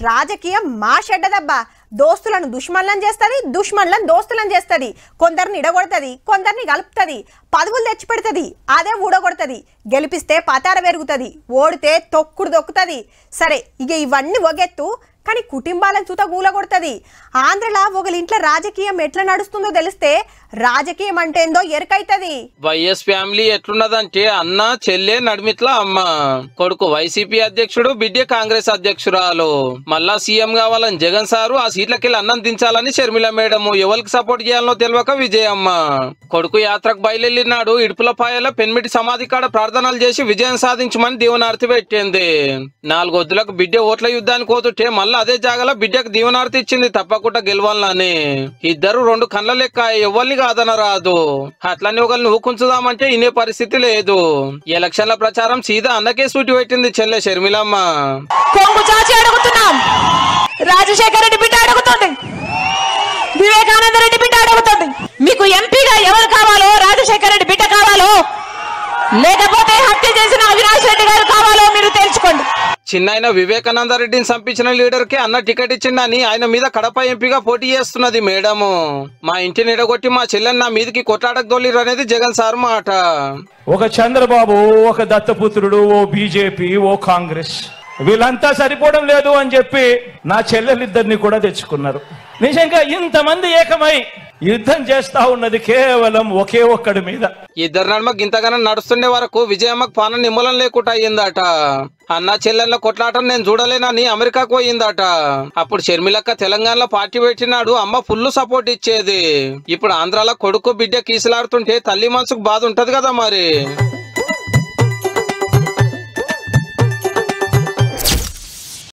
రాజకీయం మా షెడ్డదబ్బా. దోస్తులను దుష్మన్లను చేస్తుంది, దుష్మన్లను దోస్తులను చేస్తుంది. కొందరిని ఇడగొడుతుంది, కొందరిని కలుపుతుంది, పదవులు తెచ్చిపెడుతుంది, అదే ఊడగొడుతుంది. గెలిపిస్తే పతార పెరుగుతుంది, ఓడితే తొక్కుడు దొక్కుతుంది. సరే, ఇక ఇవన్నీ ఒగెత్తు, కానీ కుటుంబాలను చూత గూలగొడుతుంది. ఆంధ్రలో ఒకళ్ళ ఇంట్లో రాజకీయం ఎట్లా నడుస్తుందో తెలిస్తే రాజకీయం అంటే ఏందో ఎరుకైతుంది. వైఎస్ ఫ్యామిలీ ఎట్లున్నదంటే అన్న చెల్లె నడిమిట్ల అమ్మ, కొడుకు వైసీపీ అధ్యక్షుడు, బిడ్డ కాంగ్రెస్ అధ్యక్షురాలు. మళ్ళా సీఎం కావాలని జగన్ సారు, ఆ సీట్లకెళ్ళి అన్నం దించాలని షర్మిల మేడం, ఎవరికి సపోర్ట్ చేయాలనో తెలియక విజయమ్మ. కొడుకు యాత్రకు బయలుదేరినాడు, ఇడుపులపాయల పెన్మిటి సమాధి కాడ ప్రార్థనలు చేసి విజయం సాధించమని దీవెనార్తి పెట్టింది. 4 వద్దులకు బిడ్డ ఓట్ల యుద్ధానికి పోతుంటే మళ్ళీ అదే జాగాలో బిడ్డకు దీవెనార్తి ఇచ్చింది, తప్పకుండా గెలవాలని. ఇద్దరు 2 కళ్ళ లెక్క, ఎవరిని కాదన రాదు. అట్లనే ఒకరిని ఊకుంచుదామంటే ఇనే పరిస్థితి లేదు. ఎలక్షన్ల ప్రచారం సీదా అన్నకే సూటి పెట్టింది చెల్లె షర్మిలమ్మ. కొంగు చాచి అడుగుతున్నాం, రాజశేఖర రెడ్డి బిడ్డ అడుగుతుంది, వివేకానంద రెడ్డి బిడ్డ అడుగుతుంది. మీకు ఎంపీగా ఎవరు కావాలో, రాజశేఖర రెడ్డి బిడ్డ కావాలో, లేకపోతే హత్య చేసిన అవినాష్ రెడ్డి గారు కావాలో మీరు తెలుసుకోండి. చిన్న వివేకానంద రెడ్డిని చంపించిన లీడర్ కి అన్న టికెట్ ఇచ్చిండని ఆయన మీద కడప ఎంపీగా పోటీ చేస్తున్నది మేడము. మా ఇంటిని ఎడగొట్టి మా చెల్లెని నా మీదకి కొట్లాడకు దొల్లిరు అనేది జగన్ సార్ మాట. ఒక చంద్రబాబు, ఒక దత్తపుత్రుడు, ఓ బీజేపీ, ఓ కాంగ్రెస్, వీళ్ళంతా సరిపోవడం లేదు అని చెప్పి నా చెల్లెలిద్దరిని కూడా తెచ్చుకున్నారు. నిజంగా ఇంతమంది ఏకమై యుద్ధం చేస్తా ఉన్నది కేవలం ఒకే ఒక్కడి మీద. ఇద్దరు నడుమ గింతగానం నడుస్తుండే వరకు విజయమ్మకు పాన నిమ్మలం లేకుండా అయ్యిందట. అన్న చెల్లెళ్ళ కొట్లాటం నేను చూడలేనని అమెరికాకు పోయిందట. అప్పుడు షర్మిలక్క తెలంగాణలో పార్టీ పెట్టినాడు, అమ్మ ఫుల్ సపోర్ట్ ఇచ్చేది. ఇప్పుడు ఆంధ్రాలో కొడుకు బిడ్డ కీసులాడుతుంటే తల్లి మనసుకు బాధ ఉంటది కదా మరి.